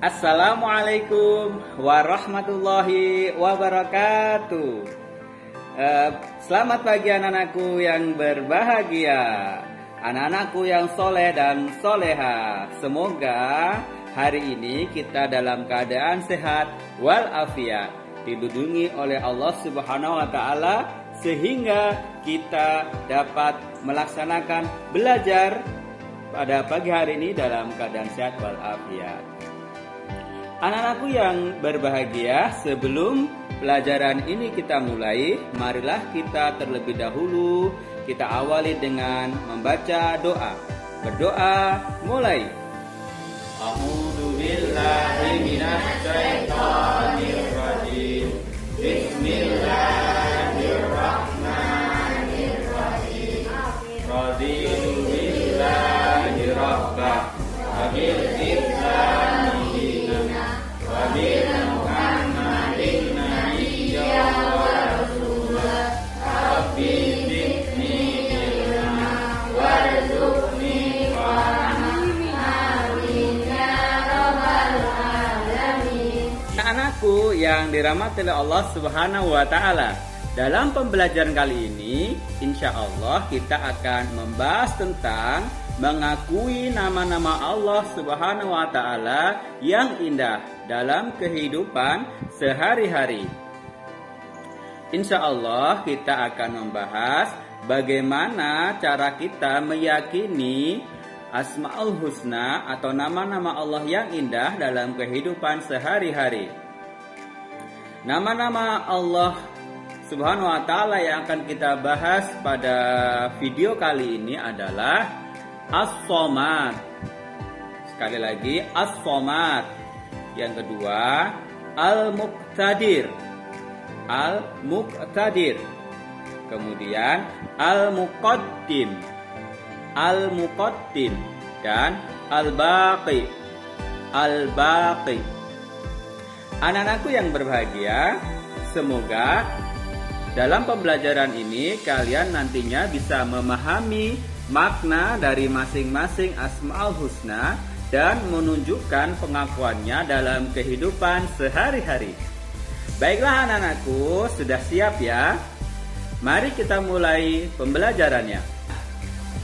Assalamualaikum warahmatullahi wabarakatuh. Selamat pagi anak-anakku yang berbahagia, anak-anakku yang soleh dan soleha. Semoga hari ini kita dalam keadaan sehat walafiat, dilindungi oleh Allah Subhanahu wa Ta'ala, sehingga kita dapat melaksanakan belajar pada pagi hari ini dalam keadaan sehat walafiat. Anak-anakku yang berbahagia, sebelum pelajaran ini kita mulai, marilah kita terlebih dahulu kita awali dengan membaca doa. Berdoa mulai. A'udzu billahi minasy syaithanir rajim. Bismillahirrahmanirrahim. Raditu billahi rabbah wa bil islami wa bi Muhammadin nabiyyan wa rasulah. Rabbi zidni ilma warzuqni Anakku yang dirahmati oleh Allah Subhanahu wa Ta'ala, dalam pembelajaran kali ini insya Allah kita akan membahas tentang mengakui nama-nama Allah Subhanahu wa Ta'ala yang indah dalam kehidupan sehari-hari. Insya Allah kita akan membahas bagaimana cara kita meyakini Asmaul Husna atau nama-nama Allah yang indah dalam kehidupan sehari-hari. Nama-nama Allah Subhanahu wa Ta'ala yang akan kita bahas pada video kali ini adalah As-Somad. Sekali lagi, As-Somad. Yang kedua, Al-Muqtadir. Al-Muqtadir. Kemudian Al-Muqaddim. Al-Muqaddim dan Al-Baqi. Al-Baqi. Anak-anakku yang berbahagia, semoga dalam pembelajaran ini kalian nantinya bisa memahami makna dari masing-masing Asmaul Husna dan menunjukkan pengakuannya dalam kehidupan sehari-hari. Baiklah anak-anakku, sudah siap ya? Mari kita mulai pembelajarannya.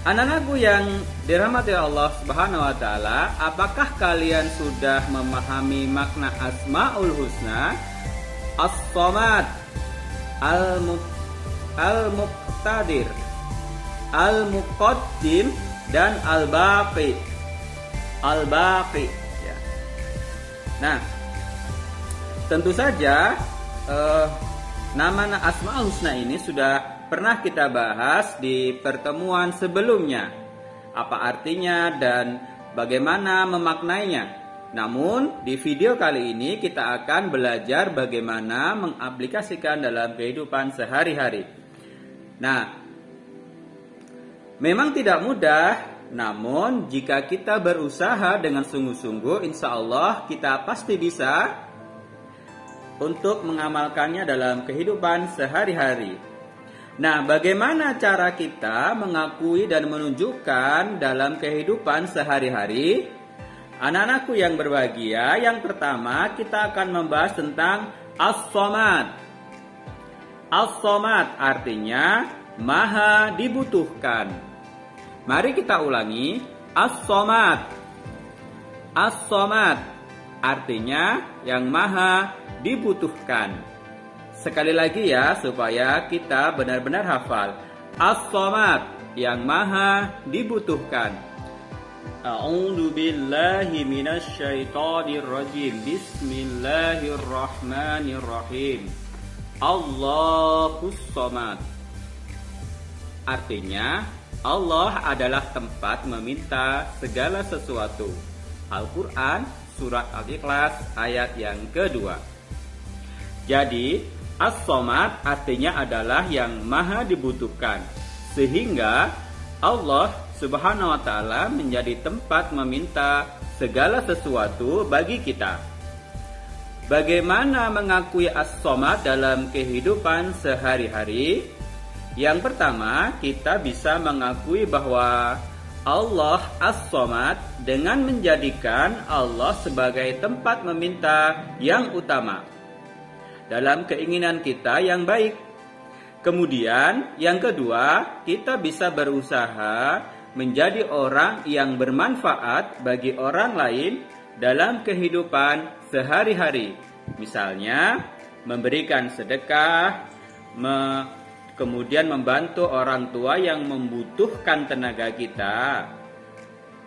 Anak-anakku yang dirahmati Allah Subhanahu wa Ta'ala, apakah kalian sudah memahami makna Asmaul Husna? As-Somad, Al-Muqtadir, Al-Muqaddim dan Al-Baqi. Al-Baqi ya. Nah, tentu saja nama Asmaul Husna ini sudah pernah kita bahas di pertemuan sebelumnya, apa artinya dan bagaimana memaknainya. Namun di video kali ini kita akan belajar bagaimana mengaplikasikan dalam kehidupan sehari-hari. Nah, memang tidak mudah, namun jika kita berusaha dengan sungguh-sungguh, insya Allah kita pasti bisa untuk mengamalkannya dalam kehidupan sehari-hari. Nah, bagaimana cara kita mengakui dan menunjukkan dalam kehidupan sehari-hari? Anak-anakku yang berbahagia, yang pertama kita akan membahas tentang As-Somad. As-Somad artinya maha dibutuhkan. Mari kita ulangi. As-Somad. As-Somad artinya yang maha dibutuhkan. Sekali lagi ya, supaya kita benar-benar hafal. As-Somad, yang maha dibutuhkan. A'udzu billahi minasy syaithanir rajim. Bismillahirrahmanirrahim. Allahus Somad. Artinya, Allah adalah tempat meminta segala sesuatu. Al-Quran, surat Al-Ikhlas, ayat yang kedua. Jadi, As-Somad artinya adalah yang maha dibutuhkan, sehingga Allah Subhanahu wa Ta'ala menjadi tempat meminta segala sesuatu bagi kita. Bagaimana mengakui As-Somad dalam kehidupan sehari-hari? Yang pertama, kita bisa mengakui bahwa Allah As-Somad dengan menjadikan Allah sebagai tempat meminta yang utama dalam keinginan kita yang baik. Kemudian yang kedua, kita bisa berusaha menjadi orang yang bermanfaat bagi orang lain dalam kehidupan sehari-hari. Misalnya memberikan sedekah, kemudian membantu orang tua yang membutuhkan tenaga kita.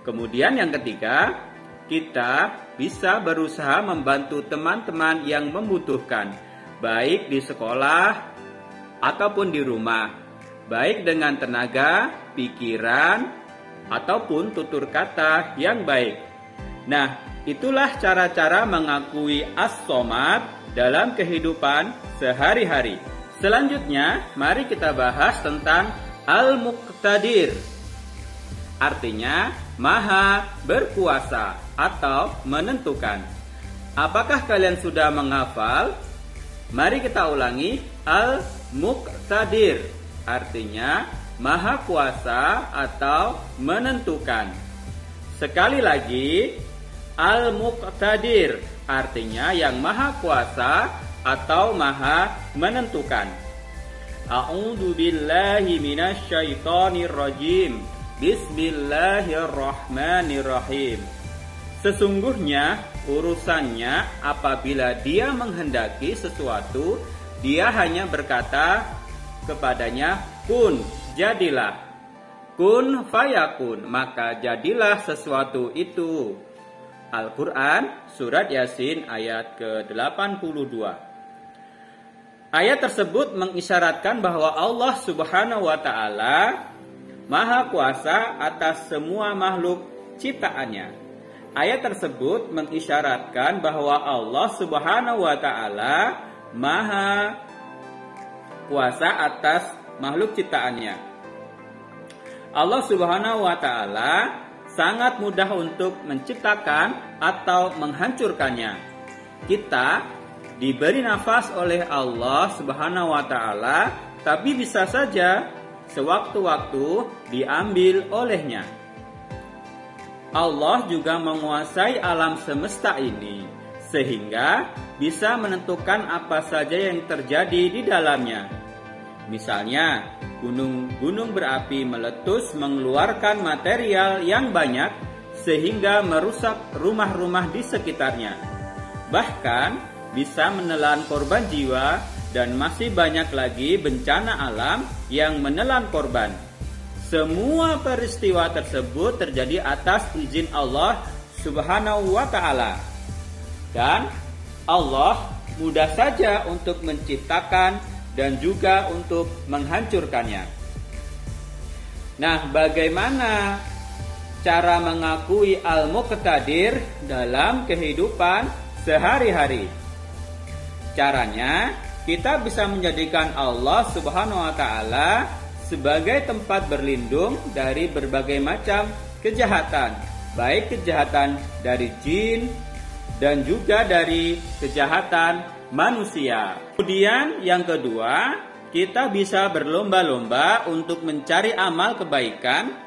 Kemudian yang ketiga, kita bisa berusaha membantu teman-teman yang membutuhkan, baik di sekolah ataupun di rumah, baik dengan tenaga, pikiran, ataupun tutur kata yang baik. Nah, itulah cara-cara mengakui As-Somad dalam kehidupan sehari-hari. Selanjutnya, mari kita bahas tentang Al-Muqtadir. Artinya, maha berkuasa atau menentukan. Apakah kalian sudah menghafal? Mari kita ulangi. Al-Muqtadir artinya maha kuasa atau menentukan. Sekali lagi, Al-Muqtadir artinya yang maha kuasa atau maha menentukan. A'udzu billahi minasyaitonir rajim. Bismillahirrahmanirrahim. Sesungguhnya urusannya apabila dia menghendaki sesuatu, dia hanya berkata kepadanya, kun, jadilah. Kun fayakun, maka jadilah sesuatu itu. Al-Quran, Surat Yasin ayat ke-82. Ayat tersebut mengisyaratkan bahwa Allah Subhanahu wa Ta'ala Maha Kuasa atas semua makhluk ciptaannya. Ayat tersebut mengisyaratkan bahwa Allah Subhanahu wa Ta'ala Maha Kuasa atas makhluk ciptaannya. Allah Subhanahu wa Ta'ala sangat mudah untuk menciptakan atau menghancurkannya. Kita diberi nafas oleh Allah Subhanahu wa Ta'ala, tapi bisa saja sewaktu-waktu diambil olehnya. Allah juga menguasai alam semesta ini, sehingga bisa menentukan apa saja yang terjadi di dalamnya. Misalnya, gunung-gunung berapi meletus mengeluarkan material yang banyak sehingga merusak rumah-rumah di sekitarnya. Bahkan bisa menelan korban jiwa dan masih banyak lagi bencana alam yang menelan korban. Semua peristiwa tersebut terjadi atas izin Allah Subhanahu wa Ta'ala. Dan Allah mudah saja untuk menciptakan dan juga untuk menghancurkannya. Nah, bagaimana cara mengakui Al-Muqtadir dalam kehidupan sehari-hari? Caranya, kita bisa menjadikan Allah Subhanahu wa Ta'ala sebagai tempat berlindung dari berbagai macam kejahatan, baik kejahatan dari jin dan juga dari kejahatan manusia. Kemudian yang kedua, kita bisa berlomba-lomba untuk mencari amal kebaikan,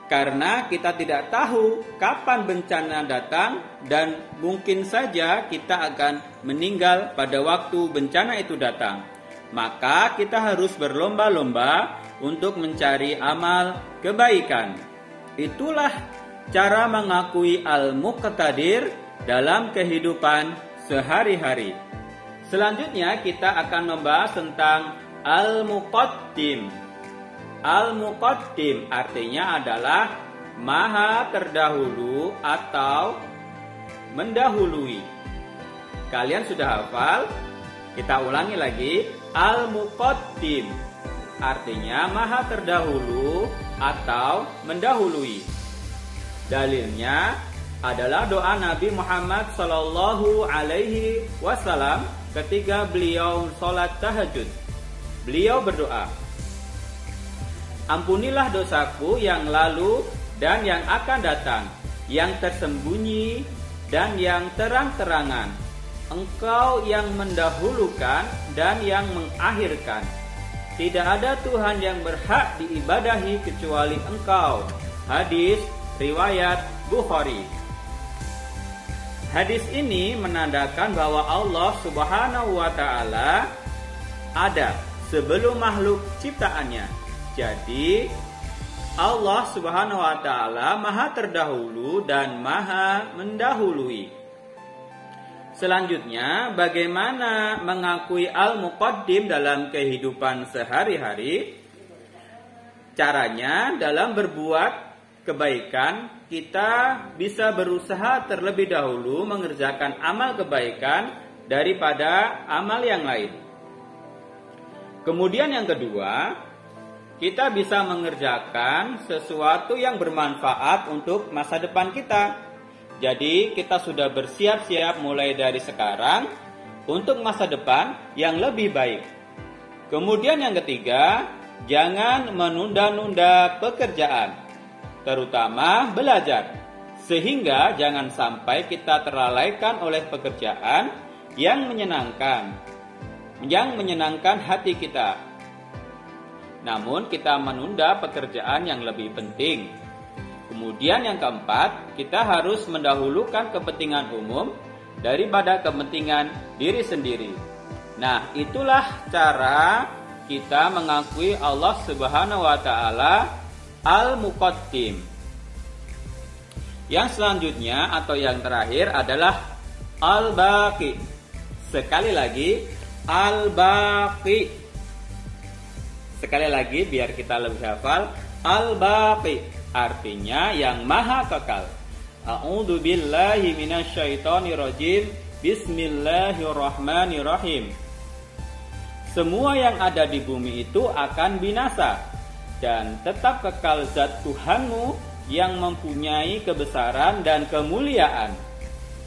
karena kita tidak tahu kapan bencana datang dan mungkin saja kita akan meninggal pada waktu bencana itu datang. Maka kita harus berlomba-lomba untuk mencari amal kebaikan. Itulah cara mengakui Al-Muqtadir dalam kehidupan sehari-hari. Selanjutnya kita akan membahas tentang Al-Muqaddim. Al-Muqaddim artinya adalah maha terdahulu atau mendahului. Kalian sudah hafal? Kita ulangi lagi. Al-Muqaddim artinya maha terdahulu atau mendahului. Dalilnya adalah doa Nabi Muhammad Sallallahu Alaihi Wasallam ketika beliau sholat tahajud. Beliau berdoa, ampunilah dosaku yang lalu dan yang akan datang, yang tersembunyi dan yang terang-terangan. Engkau yang mendahulukan dan yang mengakhirkan. Tidak ada Tuhan yang berhak diibadahi kecuali Engkau. Hadis riwayat Bukhari. Hadis ini menandakan bahwa Allah Subhanahu wa Ta'ala ada sebelum makhluk ciptaannya. Jadi Allah Subhanahu wa Ta'ala maha terdahulu dan maha mendahului. Selanjutnya, bagaimana mengakui al-muqaddim dalam kehidupan sehari-hari? Caranya dalam berbuat kebaikan, kita bisa berusaha terlebih dahulu mengerjakan amal kebaikan daripada amal yang lain. Kemudian yang kedua, kita bisa mengerjakan sesuatu yang bermanfaat untuk masa depan kita. Jadi kita sudah bersiap-siap mulai dari sekarang untuk masa depan yang lebih baik. Kemudian yang ketiga, jangan menunda-nunda pekerjaan, terutama belajar, sehingga jangan sampai kita terlalaikan oleh pekerjaan yang menyenangkan hati kita. Namun kita menunda pekerjaan yang lebih penting. Kemudian yang keempat, kita harus mendahulukan kepentingan umum daripada kepentingan diri sendiri. Nah, itulah cara kita mengakui Allah Subhanahu wa Ta'ala Al-Muqaddim. Yang selanjutnya atau yang terakhir adalah Al-Baqi. Sekali lagi, Al-Baqi. Sekali lagi biar kita lebih hafal. Al-Baqi artinya yang maha kekal. A'udzu billahi minasyaitonir rajim. Bismillahirrahmanirrahim. Semua yang ada di bumi itu akan binasa, dan tetap kekal zat Tuhanmu yang mempunyai kebesaran dan kemuliaan.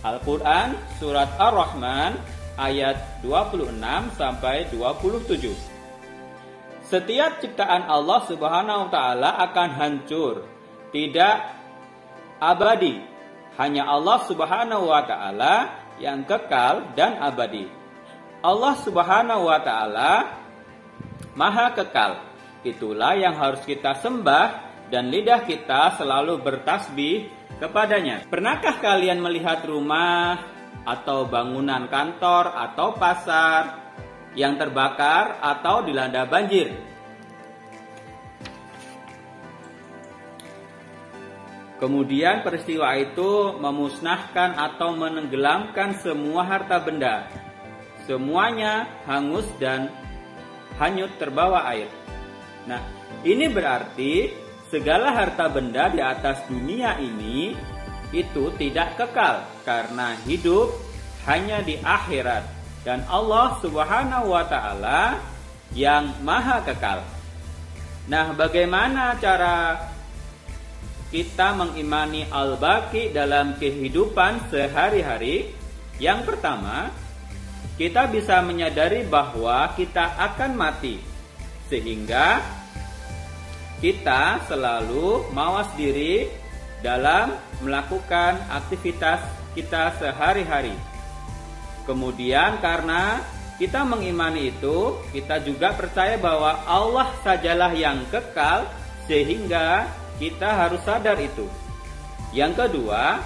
Al-Quran Surat Ar-Rahman ayat 26-27. Setiap ciptaan Allah Subhanahu wa Ta'ala akan hancur, tidak abadi. Hanya Allah Subhanahu wa Ta'ala yang kekal dan abadi. Allah Subhanahu wa Ta'ala maha kekal. Itulah yang harus kita sembah dan lidah kita selalu bertasbih kepadanya. Pernahkah kalian melihat rumah atau bangunan kantor atau pasar yang terbakar atau dilanda banjir? Kemudian peristiwa itu memusnahkan atau menenggelamkan semua harta benda. Semuanya hangus dan hanyut terbawa air. Nah, ini berarti segala harta benda di atas dunia ini itu tidak kekal karena hidup hanya di akhirat, dan Allah Subhanahu wa Ta'ala yang maha kekal. Nah, bagaimana cara kita mengimani Al-Baqi dalam kehidupan sehari-hari? Yang pertama, kita bisa menyadari bahwa kita akan mati, sehingga kita selalu mawas diri dalam melakukan aktivitas kita sehari-hari. Kemudian karena kita mengimani itu, kita juga percaya bahwa Allah sajalah yang kekal, sehingga kita harus sadar itu. Yang kedua,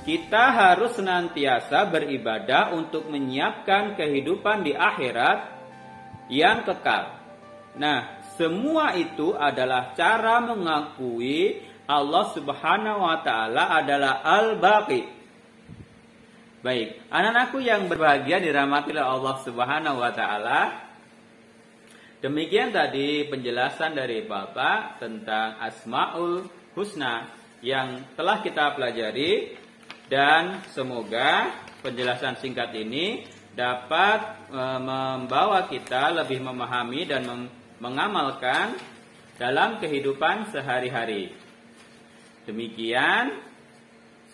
kita harus senantiasa beribadah untuk menyiapkan kehidupan di akhirat yang kekal. Nah, semua itu adalah cara mengakui Allah Subhanahu wa Ta'ala adalah Al-Baqi. Baik, anak-anakku yang berbahagia dirahmati oleh Allah Subhanahu wa Ta'ala. Demikian tadi penjelasan dari Bapak tentang Asmaul Husna yang telah kita pelajari, dan semoga penjelasan singkat ini dapat membawa kita lebih memahami dan mengamalkan dalam kehidupan sehari-hari. Demikian,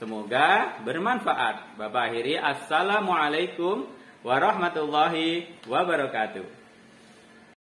semoga bermanfaat. Bapak akhiri, Assalamualaikum warahmatullahi wabarakatuh.